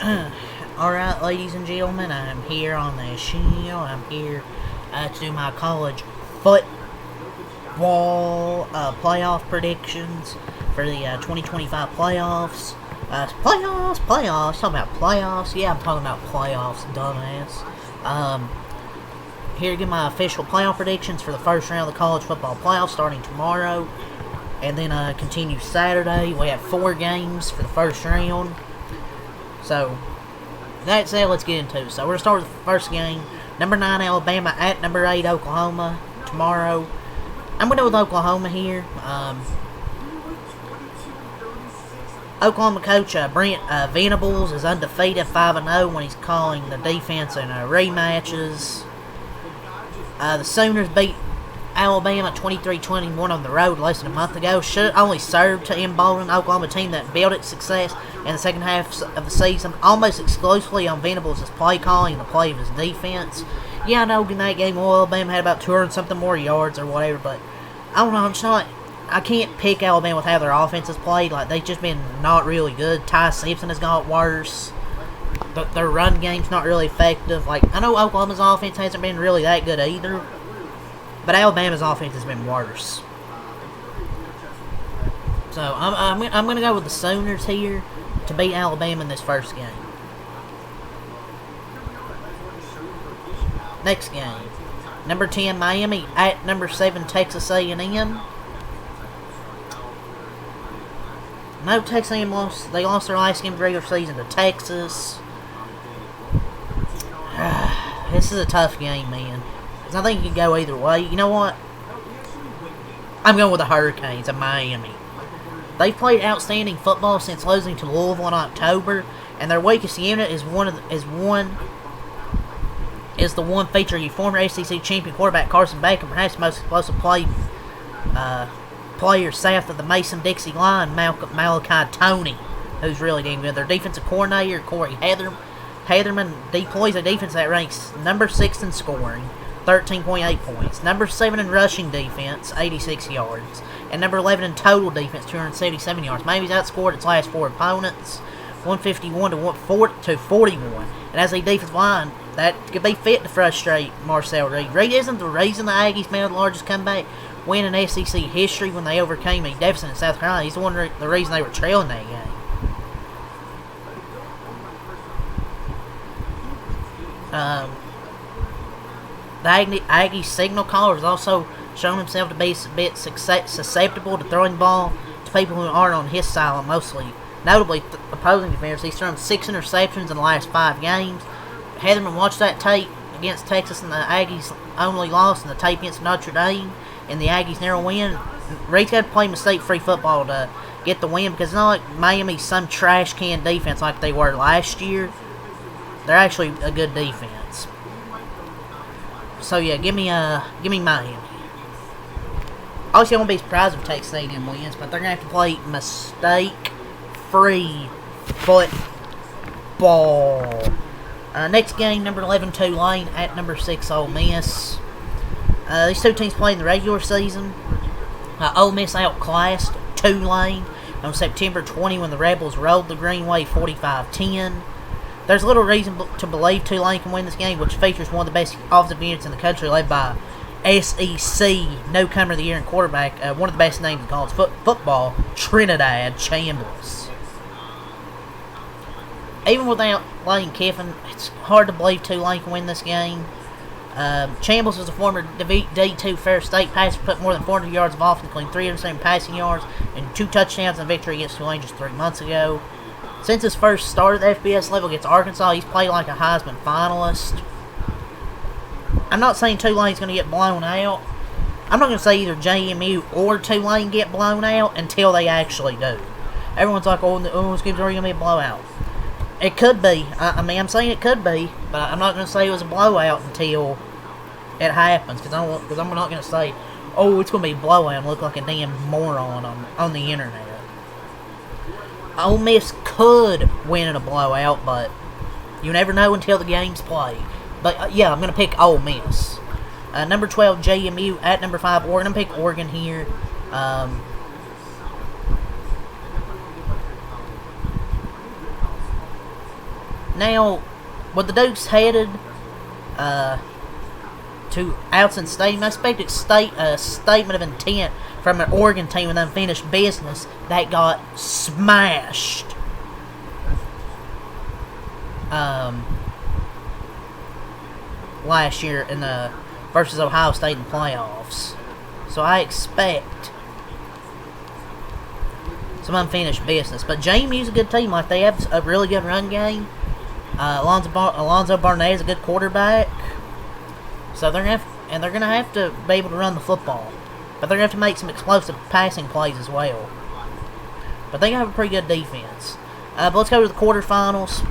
Alright, ladies and gentlemen, I'm here on the show. I'm here to do my college football playoff predictions for the 2025 playoffs. Playoffs. Talking about playoffs? Yeah, I'm talking about playoffs, dumbass. Here to give my official playoff predictions for the first round of the college football playoffs starting tomorrow. And then continue Saturday. We have 4 games for the first round. So, that's it. Let's get into it. So, we're going to start with the first game. Number 9, Alabama at number 8, Oklahoma tomorrow. I'm going to go with Oklahoma here. Oklahoma coach Brent Venables is undefeated 5-0 when he's calling the defense in rematches. The Sooners beat Alabama 23-21 on the road less than a month ago. Should only serve to embolden an Oklahoma team that built its success in the second half of the season almost exclusively on Venables' play calling and the play of his defense. Yeah, I know in that game Alabama had about 200-something more yards or whatever, but I don't know, I can't pick Alabama with how their offense has played. Like, they've just been not really good. Ty Simpson has got worse. Their run game's not really effective. Like, I know Oklahoma's offense hasn't been really that good either, but Alabama's offense has been worse. So, I'm going to go with the Sooners here to beat Alabama in this first game. Next game. Number 10, Miami at number 7, Texas A&M. No, Texas A&M lost. They lost their last game of the regular season to Texas. This is a tough game, man. I think it could go either way. You know what? I'm going with the Hurricanes of Miami. They've played outstanding football since losing to Louisville in October, and their weakest unit is the one featuring former SEC champion quarterback Carson Beck and perhaps the most explosive player south of the Mason-Dixie line, Malachi Toney, who's really damn good. Their defensive coordinator, Corey Heatherman, deploys a defense that ranks number 6 in scoring, 13.8 points. Number 7 in rushing defense, 86 yards. And number 11 in total defense, 277 yards. Miami's outscored its last 4 opponents, 151 to 41. And as a defensive line, that could be fit to frustrate Marcel Reed. Reed isn't the reason the Aggies made the largest comeback win in SEC history when they overcame a deficit in South Carolina. He's the reason they were trailing that game. The Aggie signal caller has also shown himself to be a bit susceptible to throwing the ball to people who aren't on his side, notably opposing defenders. He's thrown 6 interceptions in the last 5 games. Heatherman watched that tape against Texas, and the Aggies only lost in the tape against Notre Dame, and the Aggies narrow win. Reed's got to play mistake-free football to get the win, because it's not like Miami's some trash can defense like they were last year. They're actually a good defense. So yeah, give me Miami. Obviously, I won't be surprised if Texas A&M wins, but they're gonna have to play mistake-free football. Next game, number 11 Tulane at number 6 Ole Miss. These two teams played in the regular season. Ole Miss outclassed Tulane on September 20 when the Rebels rolled the Green Wave 45-10. There's little reason to believe Tulane can win this game, which features one of the best offensive units in the country, led by SEC no-comer of the year and quarterback, one of the best names in college football, Trinidad Chambliss. Even without Lane Kiffin, it's hard to believe Tulane can win this game. Chambliss was a former D2 Ferris State passer, put more than 400 yards of offense, including 307 passing yards and 2 touchdowns in victory against Tulane just 3 months ago. Since his first start at the FBS level against Arkansas, he's played like a Heisman finalist. I'm not saying Tulane's going to get blown out. I'm not going to say either JMU or Tulane get blown out until they actually do. Everyone's like, oh, this game's already going to be a blowout. It could be. I'm saying it could be, but I'm not going to say it was a blowout until it happens, because I'm not going to say, oh, it's going to be a blowout and look like a damn moron on the internet. Ole Miss could win in a blowout, but you never know until the game's played. But, yeah, I'm going to pick Ole Miss. Number 12, JMU at number 5, Oregon. I'm going to pick Oregon here. Now, with the Dukes headed to Autzen Stadium, I expect a statement of intent from an Oregon team with unfinished business that got smashed last year in the versus Ohio State in the playoffs. So I expect some unfinished business. But JMU's a good team. Like, they have a really good run game. Alonzo Barnett is a good quarterback. So they're gonna have to be able to run the football. But they're gonna have to make some explosive passing plays as well. But they have a pretty good defense. But let's go to the quarterfinals.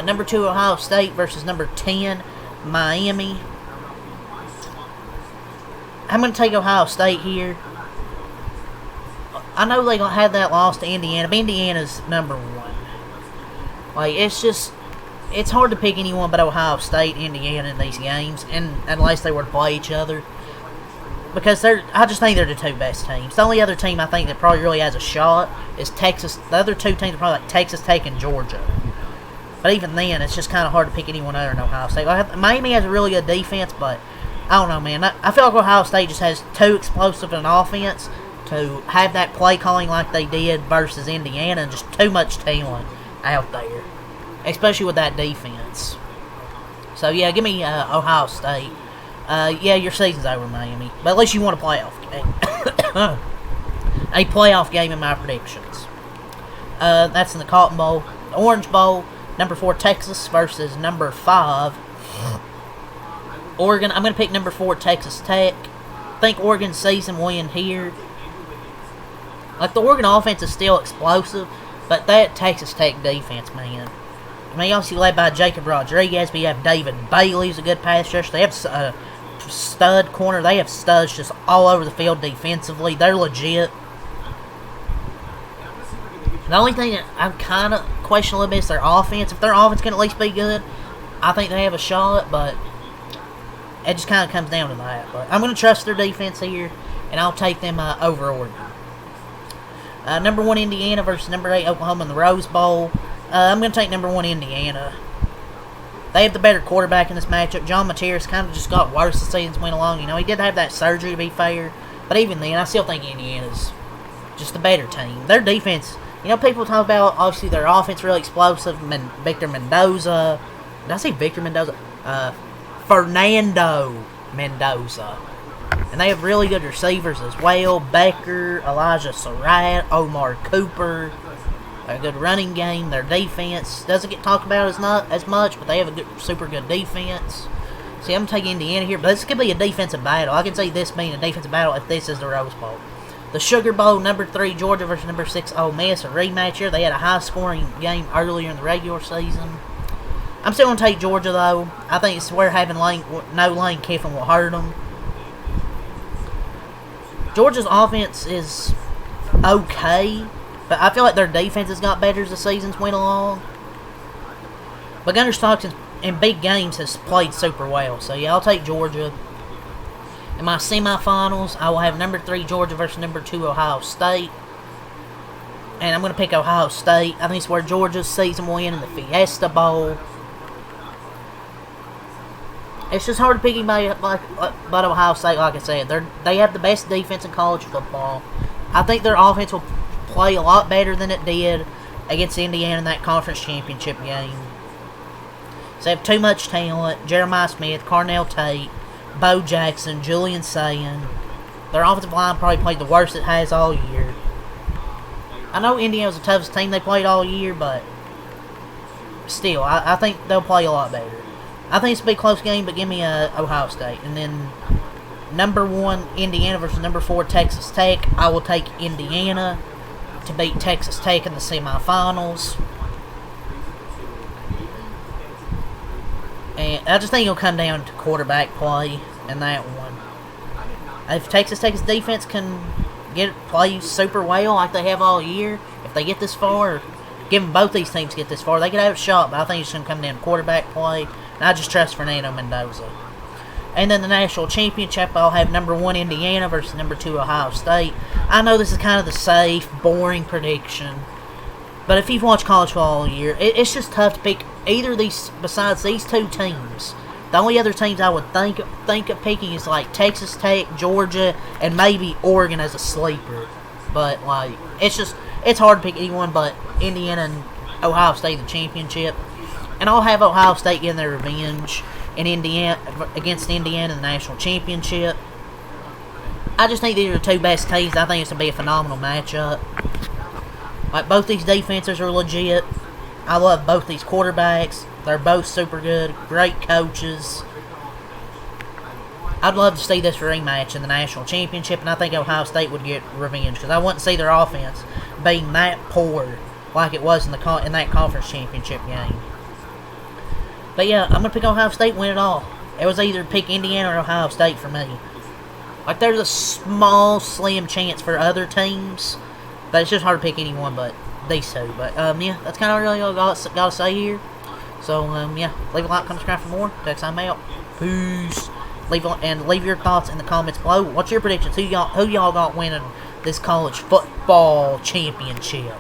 Number 2 Ohio State versus number 10 Miami. I'm going to take Ohio State here. I know they're going to have that loss to Indiana, but Indiana's number 1. Like, it's hard to pick anyone but Ohio State, Indiana in these games, and unless they were to play each other. Because I just think they're the 2 best teams. The only other team I think that probably really has a shot is Texas. The other 2 teams are probably like Texas Tech and Georgia. But even then, it's just kind of hard to pick anyone other than Ohio State. Miami has a really good defense, but I don't know, man. I feel like Ohio State just has too explosive an offense to have that play calling like they did versus Indiana, and just too much talent out there, especially with that defense. So, yeah, give me Ohio State. Yeah, your season's over, Miami. But at least you won a playoff game. A playoff game in my predictions. That's in the Cotton Bowl. The Orange Bowl. Number 4, Texas versus number 5, Oregon. I'm going to pick number 4, Texas Tech. I think Oregon's season win here. Like, the Oregon offense is still explosive, but that Texas Tech defense, man. I mean, obviously led by Jacob Rodriguez, but you have David Bailey, who's a good pass rusher. They have a stud corner. They have studs just all over the field defensively. They're legit. The only thing that I'm kind of questioning a little bit is their offense. If their offense can at least be good, I think they have a shot, but it just kind of comes down to that. But I'm going to trust their defense here, and I'll take them over Oregon. Number 1 Indiana versus number 8 Oklahoma in the Rose Bowl. I'm going to take number 1 Indiana. They have the better quarterback in this matchup. John Materis kind of just got worse as the seasons went along. You know, he did have that surgery, to be fair, but even then, I still think Indiana's just the better team. Their defense... You know, people talk about, obviously, their offense really explosive. Victor Mendoza. Did I say Victor Mendoza? Fernando Mendoza. And they have really good receivers as well. Becker, Elijah Surratt, Omar Cooper. A good running game. Their defense doesn't get talked about as much, but they have a super good defense. See, I'm taking Indiana here, but this could be a defensive battle. I can see this being a defensive battle if this is the Rose Bowl. The Sugar Bowl, number 3 Georgia versus number 6 Ole Miss, a rematch here. They had a high-scoring game earlier in the regular season. I'm still going to take Georgia, though. I think it's where having no Lane Kiffin will hurt them. Georgia's offense is okay, but I feel like their defense has got better as the seasons went along. But Gunnar Stockton in big games has played super well. So, yeah, I'll take Georgia. In my semifinals, I will have number 3 Georgia versus number 2 Ohio State. And I'm going to pick Ohio State. I think it's where Georgia's season will end in the Fiesta Bowl. It's just hard to pick anybody but Ohio State, like I said. They have the best defense in college football. I think their offense will play a lot better than it did against Indiana in that conference championship game. So they have too much talent. Jeremiah Smith, Carnell Tate, Bo Jackson, Julian Sayin. Their offensive line probably played the worst it has all year. I know Indiana was the toughest team they played all year, but still, I think they'll play a lot better. I think it's a big close game, but give me Ohio State. And then number 1 Indiana versus number 4 Texas Tech. I will take Indiana to beat Texas Tech in the semifinals. And I just think it'll come down to quarterback play in that one. If Texas Tech's defense can play super well like they have all year, if they get this far, given both these teams get this far, they could have a shot, but I think it's going to come down to quarterback play, and I just trust Fernando Mendoza. And then the national championship, I'll have number 1 Indiana versus number 2 Ohio State. I know this is kind of the safe, boring prediction, But if you've watched college football all year, it's just tough to pick either of these besides these two teams. The only other teams I would think of picking is like Texas Tech, Georgia, and maybe Oregon as a sleeper. But like it's hard to pick anyone but Indiana and Ohio State in the championship. And I'll have Ohio State getting their revenge in Indiana against Indiana in the national championship. I just think these are the two best teams. I think it's going to be a phenomenal matchup. Like, both these defenses are legit. I love both these quarterbacks. They're both super good. Great coaches. I'd love to see this rematch in the national championship, and I think Ohio State would get revenge because I wouldn't see their offense being that poor like it was in that conference championship game. But yeah, I'm going to pick Ohio State win it all. It was either pick Indiana or Ohio State for me. Like, there's a small, slim chance for other teams, but it's just hard to pick anyone but these two. But, yeah, that's kind of really all I got to say here. So, yeah, leave a like, comment, subscribe for more. Next time out. Peace. Leave your thoughts in the comments below. What's your predictions? Who y'all got winning this college football championship?